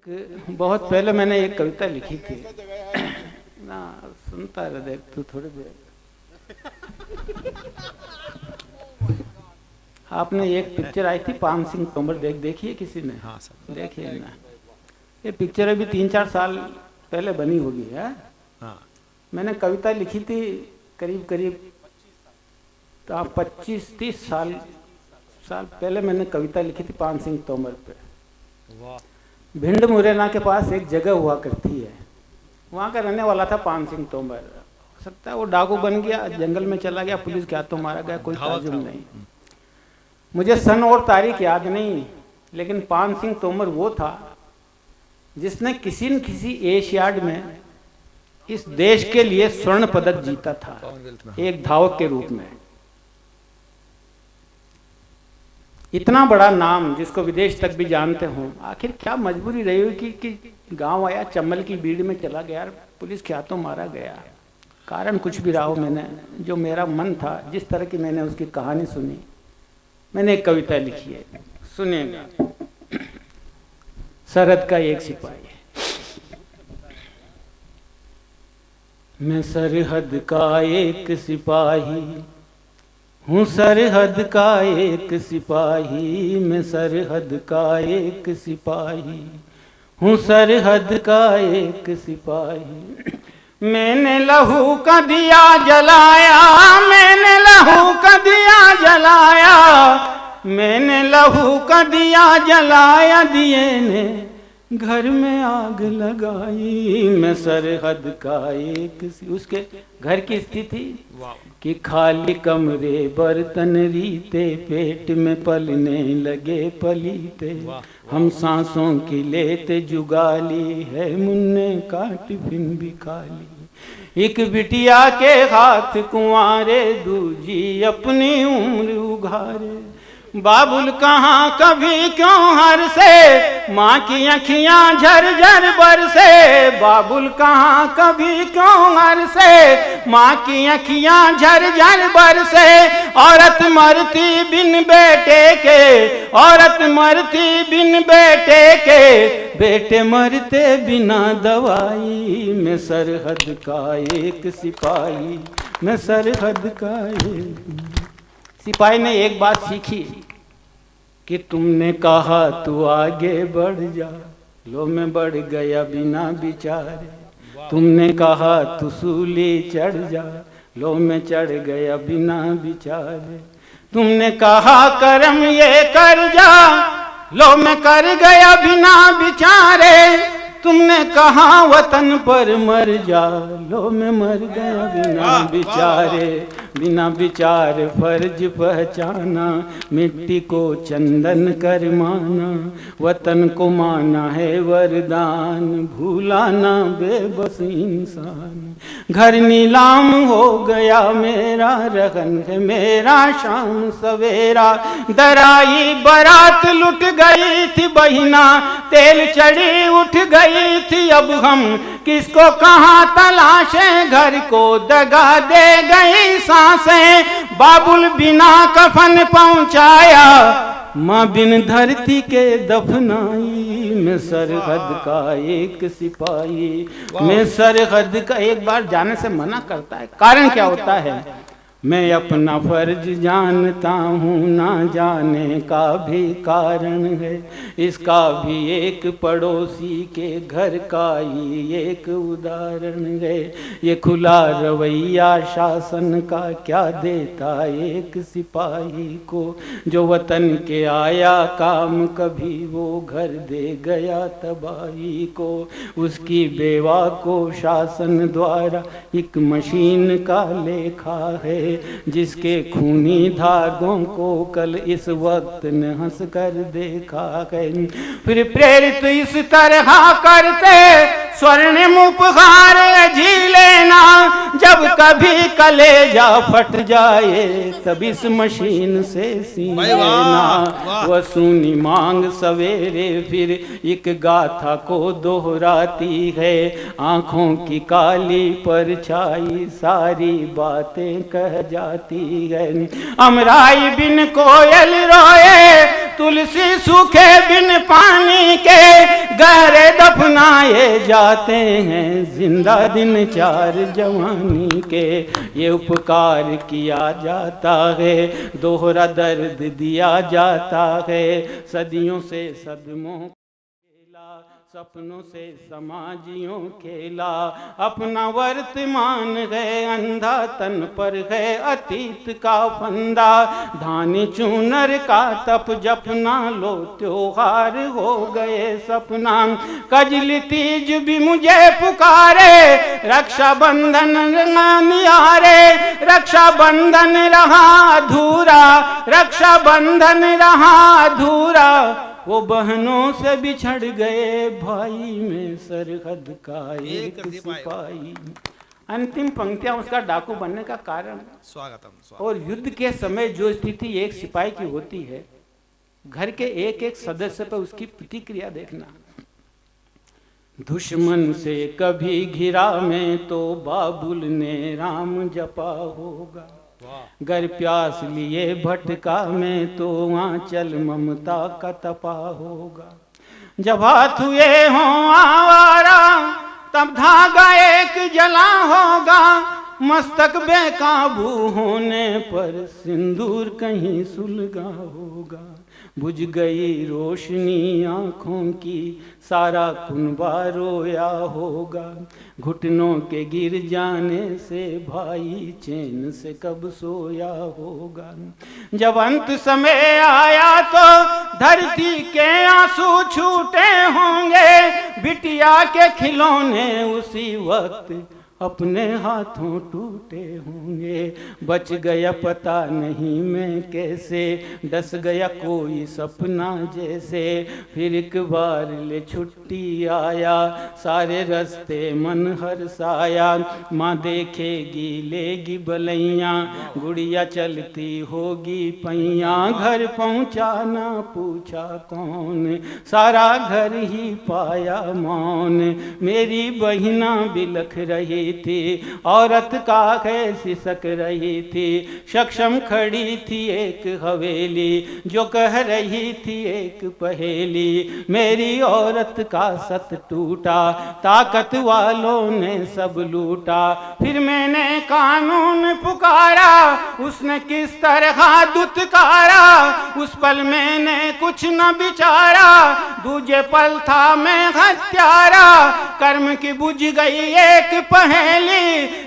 बहुत पहले मैंने एक कविता लिखी थी ना, सुनता रह देख तू थोड़ी देर। आपने एक पिक्चर आई थी पान सिंह तोमर, देखिए किसी ने? हाँ सर देखिए ना। ये पिक्चर अभी 3-4 साल पहले बनी होगी है। हाँ। मैंने कविता लिखी थी करीब 25-30 साल पहले मैंने कविता लिखी थी पान सिंह तोमर पे। भिंड मुरैना के पास एक जगह हुआ करती है, वहाँ का रहने वाला था पान सिंह तोमर। हो सकता है वो डाकू बन गया, जंगल में चला गया, पुलिस के हाथों मारा गया, कोई ताजुब नहीं। मुझे सन और तारीख याद नहीं, लेकिन पान सिंह तोमर वो था जिसने किसी न किसी एशियाड में इस देश के लिए स्वर्ण पदक जीता था, एक धावक के रूप में। इतना बड़ा नाम जिसको विदेश तक भी जानते हों, आखिर क्या मजबूरी रही हुई कि गांव आया, चम्बल की भीड़ में चला गया, पुलिस के हाथों मारा गया। कारण कुछ भी रहा हो, मैंने जो मेरा मन था, जिस तरह की मैंने उसकी कहानी सुनी, मैंने एक कविता लिखी है, सुनिएगा। सरहद का एक सिपाही। मैं सरहद का एक सिपाही हूँ, सरहद का एक सिपाही, मैं सरहद का एक सिपाही हूँ, सरहद का एक सिपाही। मैंने लहू का दिया जलाया, मैंने लहू का दिया जलाया, मैंने लहू का दिया जलाया, दिए ने घर में आग लगाई। मैं सरहद का एक उसके घर की स्थिति कि खाली कमरे बर्तन रीते, पेट में पलने लगे पलीते, हम सांसों की लेते जुगाली, है मुन्ने का टिफिन भी खाली। एक बिटिया के हाथ कुंवारे, दूजी अपनी उम्र उघारे। बाबुल कहाँ कभी क्यों हर से, माँ की अखियाँ झरझर बरसे। बाबुल कहाँ कभी क्यों हर से, माँ की अखियाँ झरझर बरसे। औरत मरती बिन बेटे के, औरत मरती बिन बेटे के, बेटे मरते बिना दवाई। मैं सरहद का एक सिपाही, मैं सरहद का एक। सिपाही ने एक बात सीखी कि तुमने कहा तू आगे बढ़ जा, लो मैं बढ़ गया बिना विचारे। तुमने कहा तू सूली चढ़ जा, लो मैं चढ़ गया बिना विचारे। तुमने कहा करम ये कर जा, लो मैं कर गया बिना विचारे। तुमने कहा वतन पर मर जा, लो मैं मर गया बिना विचारे। बिना विचार फर्ज पहचाना, मिट्टी को चंदन कर माना। वतन को माना है वरदान, भूलाना बेबस इंसान। घर नीलाम हो गया मेरा, रहन है मेरा शाम सवेरा। दराई बारात लुट गई थी बहिना, तेल चढ़ी उठ गई थी अब हम किसको कहाँ तलाशें। घर को दगा दे गई सांसें, बाबुल बिना कफन पहुँचाया, माँ बिन धरती के दफनाई। मैं सरहद का एक सिपाही, मैं सरहद का। एक बार जाने से मना करता है, कारण क्या होता है? मैं अपना फर्ज जानता हूँ, ना जाने का भी कारण है। इसका भी एक पड़ोसी के घर का ही एक उदाहरण है। ये खुला रवैया शासन का क्या देता एक सिपाही को, जो वतन के आया काम कभी वो घर दे गया तबाही को। उसकी बेवा को शासन द्वारा एक मशीन का लेखा है, जिसके खूनी धागों को कल इस वक्त ने हंस कर देखा है। फिर प्रेरित इस तरह करते स्वर्णिम उपहार जी लेना, जब कभी कलेजा फट जाए तब इस मशीन से सी लेना। वह सुनी मांग सवेरे फिर एक गाथा को दोहराती है, आंखों की काली परछाई सारी बातें कह जाती है। अमराई बिन कोयल रोए, तुलसी सूखे बिन पानी के, गहरे मनाए जाते हैं जिंदा दिन चार जवानी के। ये उपकार किया जाता है, दोहरा दर्द दिया जाता है। सदियों से सदमों खेला, सपनों से समाजियों खेला। अपना वर्तमान है अंधा, तन पर है अतीत का फंदा। धानी चूनर का तप जपना, लो त्योहार हो गए सपना। कजली तीज भी मुझे पुकारे, रक्षा बंधन निहारे। रक्षा बंधन रहा अधूरा, रक्षा बंधन रहा अधूरा। वो बहनों से बिछड़ गए भाई में सरहद का एक सिपाही। अंतिम पंक्तियां उसका डाकू बनने का कारण। स्वागतम। और युद्ध के समय जो स्थिति एक सिपाही की होती है, घर के एक एक सदस्य पर उसकी प्रतिक्रिया देखना। दुश्मन से कभी घिरा में तो बाबुल ने राम जपा होगा। गर प्यास लिए भटका में तो आंचल ममता का तपा होगा। जब हाथ हुए हों आवारा तब धागा एक जला होगा। मस्तक बेकाबू होने पर सिंदूर कहीं सुलगा होगा। बुझ गई रोशनी आँखों की, सारा कुनबा रोया होगा। घुटनों के गिर जाने से भाई चैन से कब सोया होगा। जब अंत समय आया तो धरती के आंसू छूटे होंगे। बिटिया के खिलौने उसी वक्त अपने हाथों टूटे होंगे। बच गया पता नहीं मैं कैसे, डस गया कोई सपना जैसे। फिर एक बार ले छुट्टी आया, सारे रास्ते मन हर्षाया। माँ देखेगी लेगी बलैया, गुड़िया चलती होगी पैया। घर पहुँचा ना पूछा कौन, सारा घर ही पाया मौन। मेरी बहिना बिलख रही थी, औरत का कैसी सक रही थी। सक्षम खड़ी थी एक हवेली, जो कह रही थी एक पहेली। मेरी औरत का सत टूटा, ताकत वालों ने सब लूटा। फिर मैंने कानून पुकारा, उसने किस तरह दुत्कारा। उस पल मैंने कुछ न विचारा, दूजे पल था मैं हत्यारा। कर्म की बुझ गई एक पहेली,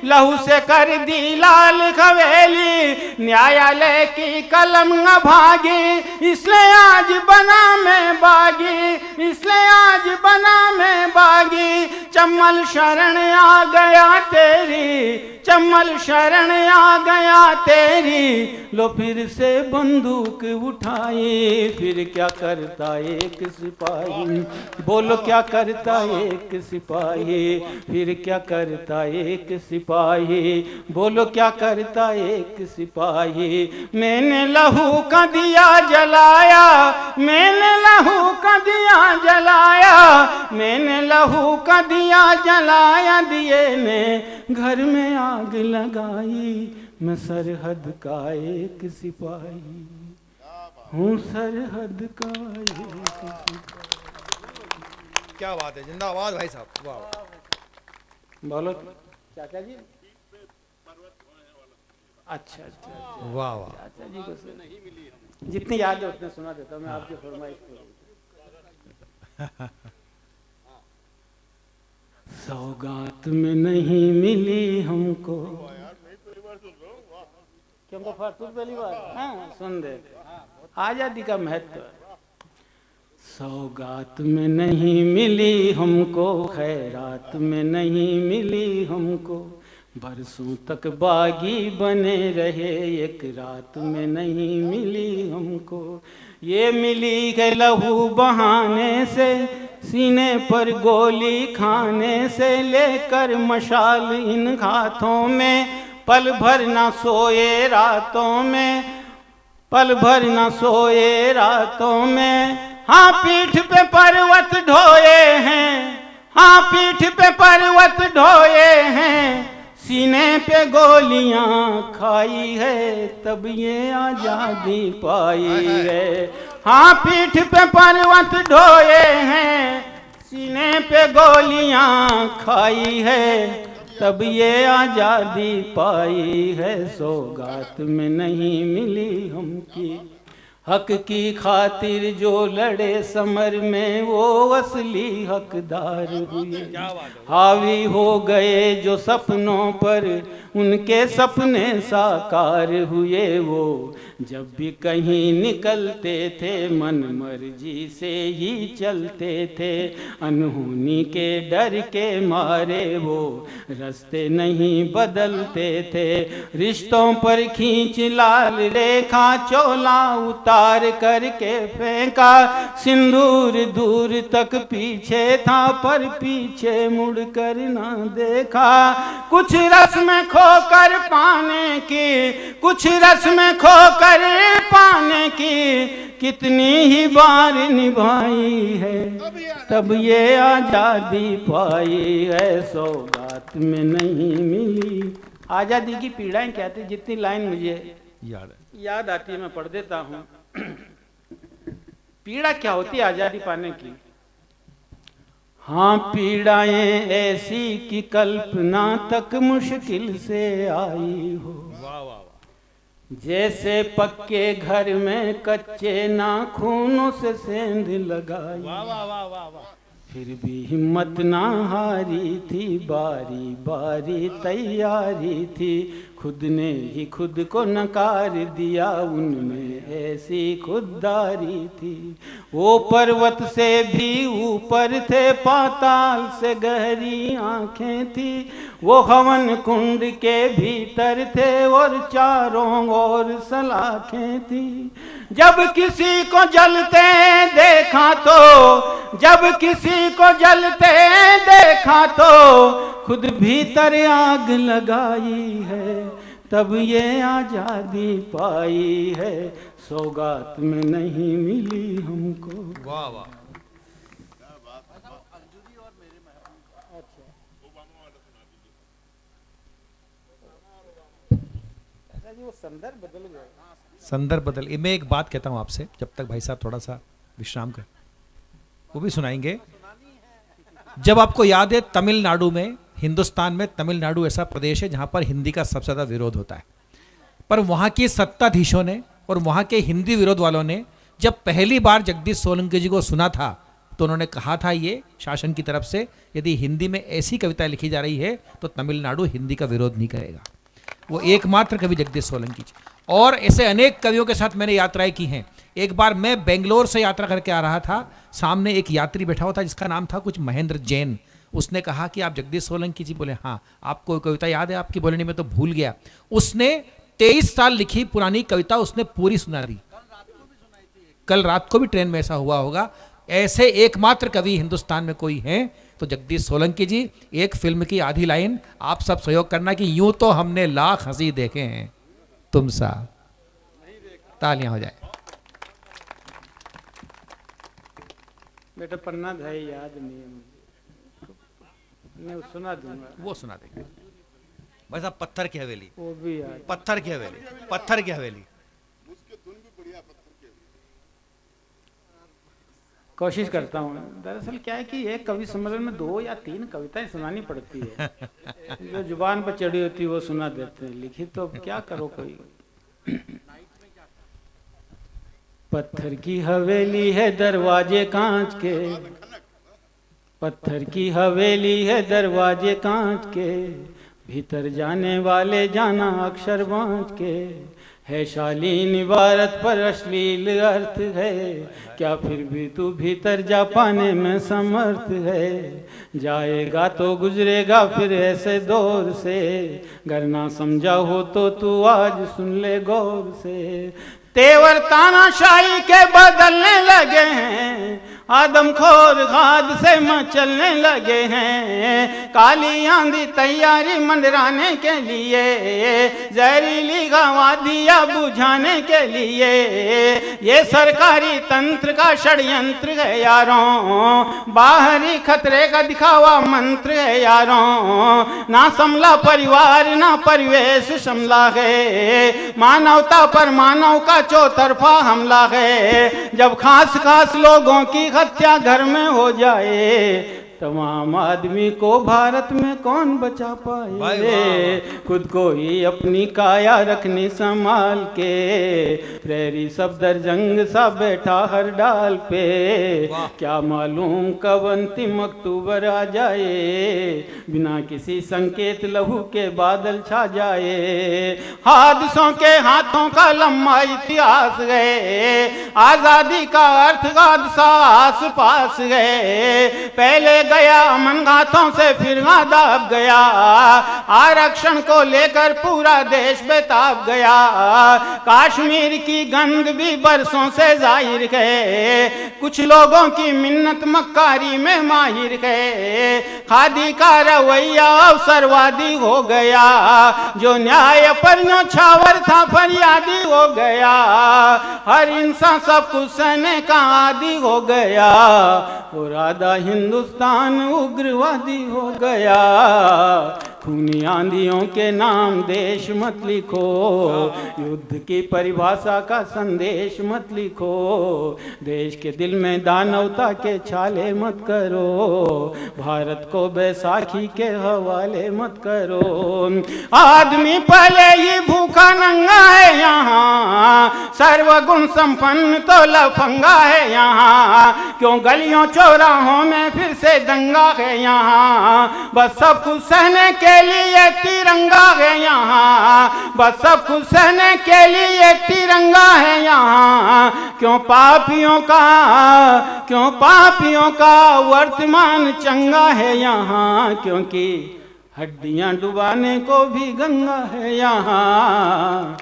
लहू से कर दी लाल हवेली। न्यायालय की कलम न भागी, इसलिए आज बना मैं बागी। इसलिए आज बना मैं बागी। चम्मल शरण आ गया तेरी, चम्मल शरण आ गया तेरी। लो फिर से बंदूक उठाई, फिर क्या करता एक सिपाही। बोलो क्या करता एक सिपाही, फिर क्या करता एक सिपाही। बोलो क्या करता एक सिपाही। मैंने लहू का दिया जलाया, मैंने लहू का दिया जलाया। मैंने लहू का दिया जलाया, दिए ने घर में आग लगाई। मैं सरहद का एक सिपाही हूँ, सरहद का एक सिपाही। क्या बात है, जिंदाबाद भाई साहब। वाह। बोलो चाचा जी। अच्छा अच्छा, वाह वाह। चाचा जी को जितनी याद है उतने सुना देता हूँ मैं आपकी फरमाइश को। सौगात में नहीं मिली हमको, क्योंकि फारतूत पहली बार। हाँ सुन दे, आजादी का महत्व। सौगात में नहीं मिली हमको, खैरात में नहीं मिली हमको। बरसों तक बागी बने रहे, एक रात में नहीं मिली हमको। ये मिली है लहू बहाने से, सीने पर गोली खाने से। लेकर मशाल इन हाथों में, पल भर ना सोए रातों में, पल भर ना सोए रातों में। हाँ पीठ पे पर्वत ढोए हैं, हाँ पीठ पे पर्वत ढोए हैं। सीने पे गोलियां खाई है, तब ये आजादी पाई है। हाँ पीठ पे पर्वत ढोए हैं, सीने पे गोलियां खाई है, तब ये आजादी पाई है। सौगात में नहीं मिली हमकी, हक की खातिर जो लड़े समर में वो असली हकदार हुए। हावी हो गए जो सपनों पर, उनके सपने साकार हुए। वो जब भी कहीं निकलते थे मन मर्जी से ही चलते थे। अनहोनी के डर के मारे वो रास्ते नहीं बदलते थे। रिश्तों पर खींच लाल रेखा, चोला उतार करके फेंका। सिंदूर दूर तक पीछे था पर पीछे मुड़ कर ना देखा। कुछ रस्म खोकर पाने की, कुछ रस्म खोकर पाने की कितनी ही बार निभाई है, तब ये आजादी पाई है। सौगात में नहीं मिली। आजादी की पीड़ाएं क्या थी, जितनी लाइन मुझे याद आती है मैं पढ़ देता हूँ। पीड़ा क्या होती है आजादी पाने की? हाँ, पीड़ाएं ऐसी कि कल्पना तक मुश्किल से आई हो। जैसे पक्के घर में कच्चे नाखूनों से सेंध लगाई। फिर भी हिम्मत ना हारी थी, बारी बारी तैयारी थी। खुद ने ही खुद को नकार दिया, उनमें ऐसी खुददारी थी। वो पर्वत से भी ऊपर थे, पाताल से गहरी आंखें थी। वो हवन कुंड के भीतर थे और चारों ओर सलाखें थी। जब किसी को जलते देखा तो, जब किसी को जलते देखा तो खुद भीतर आग लगाई है, तब ये आजादी पाई है। सौगात में नहीं मिली हमको। वाह वाह। वो संदर्भ बदल गया। संदर्भ बदल। मैं एक बात कहता हूँ आपसे, जब तक भाई साहब थोड़ा सा विश्राम कर, वो भी सुनाएंगे। जब आपको याद है तमिलनाडु में, हिंदुस्तान में तमिलनाडु ऐसा प्रदेश है जहाँ पर हिंदी का सबसे ज़्यादा विरोध होता है, पर वहाँ के सत्ताधीशों ने और वहाँ के हिंदी विरोध वालों ने जब पहली बार जगदीश सोलंकी जी को सुना था तो उन्होंने कहा था ये शासन की तरफ से, यदि हिंदी में ऐसी कविता लिखी जा रही है तो तमिलनाडु हिंदी का विरोध नहीं करेगा। वो एकमात्र कवि जगदीश सोलंकी जी। और ऐसे अनेक कवियों के साथ मैंने यात्राएं की हैं। एक बार मैं बेंगलोर से यात्रा करके आ रहा था, सामने एक यात्री बैठा हुआ था जिसका नाम था कुछ महेंद्र जैन। उसने कहा कि आप जगदीश सोलंकी जी? बोले हाँ। आपको कविता याद है आपकी? बोले नहीं, मैं तो भूल गया। उसने 23 साल लिखी पुरानी कविता उसने पूरी सुना दी। कल रात को भी ट्रेन में ऐसा हुआ होगा। ऐसे एकमात्र कवि हिंदुस्तान में कोई हैं तो जगदीश सोलंकी जी। एक फिल्म की आधी लाइन आप सब सहयोग करना कि यूं तो हमने लाख हंसी देखे हैं, तुम सा। तालियां हो जाए। बेटा पन्ना है, याद नहीं है मुझे, मैं सुना दूंगा। वो सुना देंगे भाई साहब। पत्थर की हवेली, वो भी याद। पत्थर की हवेली, पत्थर की हवेली। कोशिश करता हूँ। दरअसल क्या है कि एक कवि सम्मेलन में 2 या 3 कविताएं सुनानी पड़ती है। जो जुबान पर चढ़ी होती है वो सुना देते हैं, लिखी तो क्या करो कोई। पत्थर की हवेली है दरवाजे कांच के, पत्थर की हवेली है दरवाजे कांच के। भीतर जाने वाले जाना अक्षर बांच के। है शालीन इबारत पर अश्लील अर्थ है, क्या फिर भी तू भीतर जा पाने में समर्थ है। जाएगा तो गुजरेगा फिर ऐसे दौर से, गर ना समझा हो तो तू आज सुन ले गौर से। तेवर तानाशाही के बदलने लगे हैं, आदमखोर खाद से मचलने लगे हैं। काली आंधी तैयारी मंडराने के लिए, जहरीली गवादियाँ बुझाने के लिए। ये सरकारी तंत्र का षड्यंत्र है यारों, बाहरी खतरे का दिखावा मंत्र है यारों। ना संभला परिवार ना परिवेश संभला है, मानवता पर मानव का चौतरफा हमला है। जब खास खास लोगों की हत्या घर में हो जाए, तमाम आदमी को भारत में कौन बचा पाए। खुद को ही अपनी काया रखनी संभाल के, प्रेरी सफदरजंग सा बैठा हर डाल पे। क्या मालूम कब अंतिम अक्टूबर आ जाए, बिना किसी संकेत लहू के बादल छा जाए। हादसों के हाथों का लंबा इतिहास गए, आजादी का अर्थ हादसा आस पास गए। पहले गया अमन गाथों से फिर दाब गया, आरक्षण को लेकर पूरा देश बेताब गया। कश्मीर की गंद भी बरसों से जाहिर गए, कुछ लोगों की मिन्नत मक्कारी में माहिर गए। खादी का रवैया अवसरवादी हो गया, जो न्याय पर न्यौछावर था फरियादी हो गया। हर इंसान सब कुछ सहने का आदी हो गया, और आधा हिंदुस्तान उग्रवादी हो गया। खूनी आंधियों के नाम देश मत लिखो, युद्ध की परिभाषा का संदेश मत लिखो। देश के दिल में दानवता के छाले मत करो, भारत को बैसाखी के हवाले मत करो। आदमी पहले ही भूखा नंगा है यहाँ, सर्वगुण संपन्न तो लफंगा है यहाँ। क्यों गलियों चौराहों में फिर से दंगा है यहाँ, बस सब कुछ सहने के लिए तिरंगा है यहाँ। बस सब कुछ सहने के लिए तिरंगा है यहाँ। क्यों पापियों का वर्तमान चंगा है यहाँ, क्योंकि हड्डियां डुबाने को भी गंगा है यहाँ।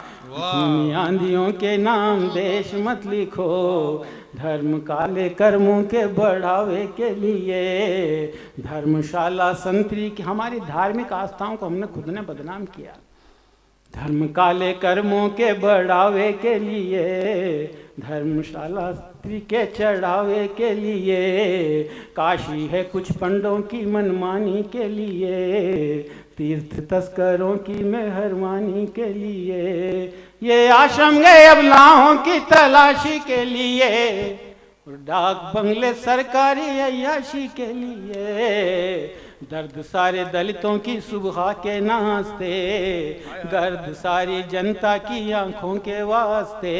आंधियों के नाम देश मत लिखो, धर्म काले कर्मों के बढ़ावे के लिए। धर्मशाला संतरी की हमारी धार्मिक आस्थाओं को हमने खुद ने बदनाम किया, धर्म काले कर्मों के बढ़ावे के लिए। धर्मशाला स्त्री के चढ़ावे के लिए, काशी है कुछ पंडों की मनमानी के लिए। तीर्थ तस्करों की मेहरबानी के लिए, ये आश्रम गए अबलाओं की तलाशी के लिए, और डाक बंगले सरकारी अय्याशी के लिए। दर्द सारे दलितों की सुबह के नाश्ते, गर्द सारी जनता की आंखों के वास्ते।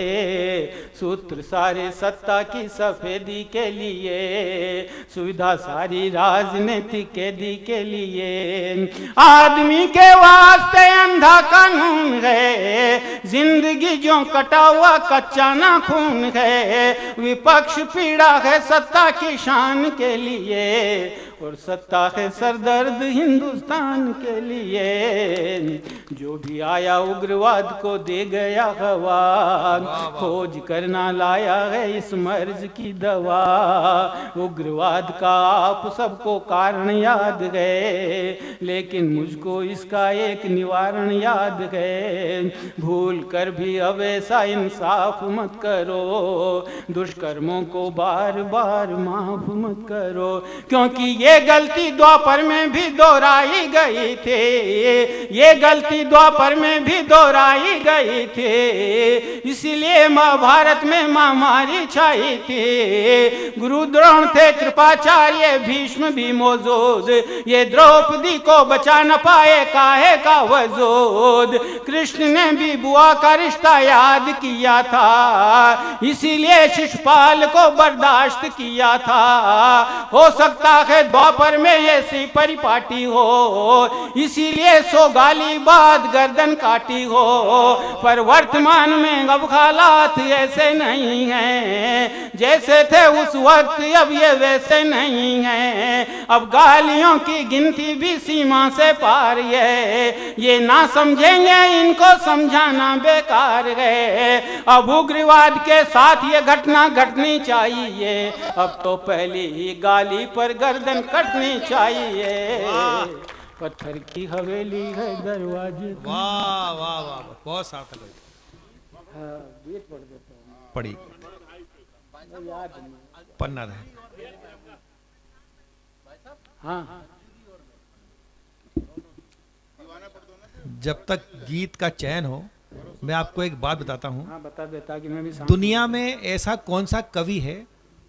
सूत्र सारे सत्ता की सफेदी के लिए, सुविधा सारी राजनीतिक कैदी के लिए। आदमी के वास्ते अंधा कानून है, जिंदगी जो कटा हुआ कच्चा ना खून है। विपक्ष पीड़ा है सत्ता की शान के लिए, और सत्ता है सरदर्द हिंदुस्तान के लिए। जो भी आया उग्रवाद को दे गया हवा, खोज करना लाया है इस मर्ज की दवा। उग्रवाद का आप सबको कारण याद है, लेकिन मुझको इसका एक निवारण याद है। भूल कर भी अब ऐसा इंसाफ मत करो, दुष्कर्मों को बार बार माफ मत करो। क्योंकि ये गलती द्वापर में भी दोहराई गई थी, ये गलती द्वापर में भी दोहराई गई थी। इसलिए महाभारत में महामारी छाई थी। गुरु द्रोण थे, कृपाचार्य भीष्म भी मौजूद, ये द्रौपदी को बचा न पाए काहे का वजूद। कृष्ण ने भी बुआ का रिश्ता याद किया था, इसीलिए शिशुपाल को बर्दाश्त किया था। हो सकता है द्वापर में ऐसी परिपाटी हो, इसीलिए सो गाली बाद गर्दन काटी हो। पर वर्तमान में अब हालात ऐसे नहीं हैं, जैसे थे उस वक्त अब ये वैसे नहीं हैं। अब गालियों की गिनती भी सीमा से पार है, ये ना समझेंगे इनको समझाना बेकार है। अब उग्रवाद के साथ ये घटना घटनी चाहिए, अब तो पहली ही गाली पर गर्दन कटनी चाहिए। पत्थर की हवेली है दरवाजे। वाह वाह वाह, बहुत सार्थक है। पढ़ देता हूँ, पढ़ी पन्ना रहे। हाँ, जब तक गीत का चयन हो, मैं आपको एक बात बताता हूँ। हाँ बता देता कि मैं भी दुनिया में ऐसा कौन सा कवि है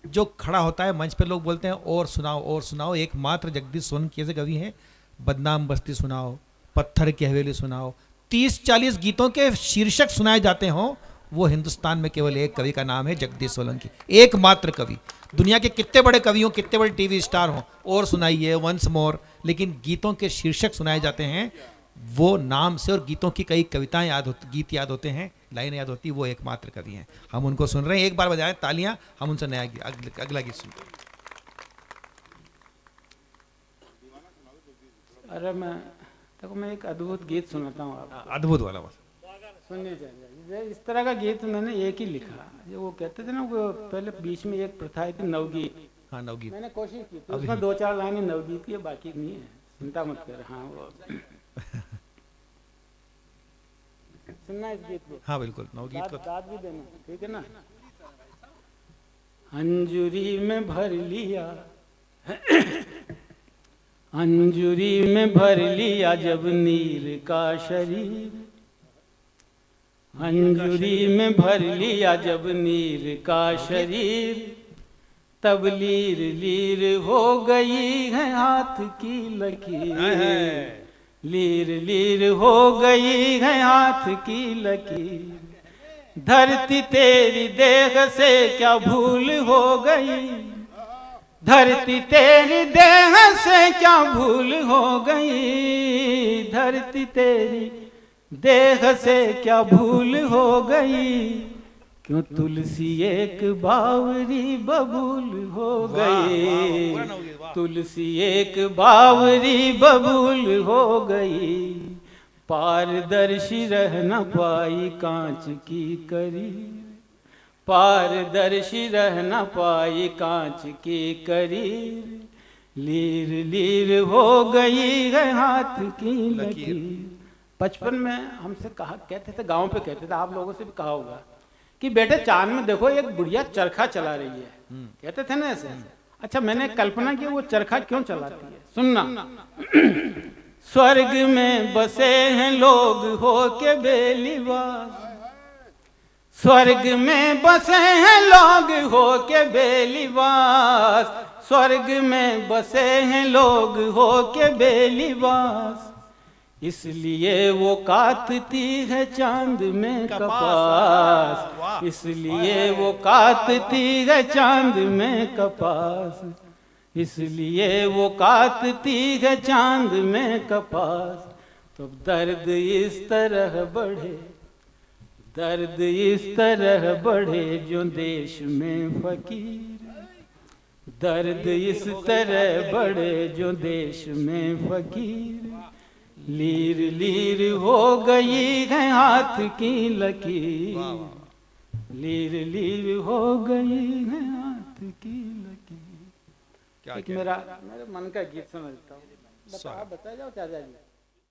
जो खड़ा होता है मंच पे, लोग बोलते हैं और सुनाओ। एकमात्र जगदीश सोलंकी ऐसे कवि हैं, बदनाम बस्ती सुनाओ, पत्थर की हवेली सुनाओ, 30-40 गीतों के शीर्षक सुनाए जाते हों, वो हिंदुस्तान में केवल एक कवि का नाम है जगदीश सोलंकी, एकमात्र कवि। दुनिया के कितने बड़े कवि हों, कितने बड़े टीवी स्टार हों, और सुनाइए, वंस मोर, लेकिन गीतों के शीर्षक सुनाए जाते हैं वो नाम से, और गीतों की कई कविताएं गीत याद होते हैं, लाइनें याद होती, वो एकमात्र कवि हैं। हम उनको सुन रहे हैं, एक बार बजाएं तालियां, हम उनसे नया अगला गीत सुनते हैं। अरे मैं एक अद्भुत गीत सुनाता हूँ आपको। अद्भुत वाला बस सुनने चाहिए। इस तरह का गीत मैंने एक ही लिखा, जो वो कहते थे ना, वो पहले बीच में एक प्रथा थी नवगीत। हाँ, नवगीत मैंने कोशिश की थी, उसमें 2-4 लाइनें नवगीत की, बाकी नहीं है, चिंता मत कर। हाँ, वो सुनना इस गीत को। हाँ बिल्कुल, नवगीत को दाद भी देना, ठीक है ना। अंजुरी में भर लिया अंजुरी में भर लिया जब नीर का शरीर, अंजुरी में भर लिया जब नीर का शरीर, तब लीर लीर हो गई है हाथ की लकीर, लीर लीर हो गई है हाथ की लकीर, धरती तेरी देह से क्या भूल हो गई, धरती तेरी देह से क्या भूल हो गई, धरती तेरी देह से क्या भूल हो गई, क्यों तुलसी एक बावरी बबूल हो गई, तुलसी एक बावरी बबूल हो गई, पारदर्शी रह न पाई कांच की करी, पारदर्शी रह न पाई कांच की करीर, लीर लीर हो गई है हाथ की लकीर। बचपन में हमसे कहते थे, गांव पे कहते थे, आप लोगों से भी कहा होगा कि बेटे चांद में देखो एक बुढ़िया चरखा चला रही है, कहते थे ना ऐसे। अच्छा, मैंने कल्पना की वो चरखा क्यों चलाती है, सुनना। स्वर्ग में बसे हैं लोग हो के बेलिवास, स्वर्ग में बसे हैं लोग हो के बेलिवास, स्वर्ग में बसे हैं लोग हो के बेलिवास, इसलिए वो काटती है चांद में कपास, इसलिए वो काटती है चांद में कपास, इसलिए वो काटती है चांद में कपास। तो दर्द इस तरह बढ़े, दर्द इस तरह बढ़े जो देश में फकीर, दर्द इस तरह बढ़े जो देश में फकीर, लीर लीर हो गई है हाथ की लकीर, लीर लीर हो गई है हाथ की लकीर। एक मेरे मन का गीत समझता हूँ, बता जाओ चाचा जी।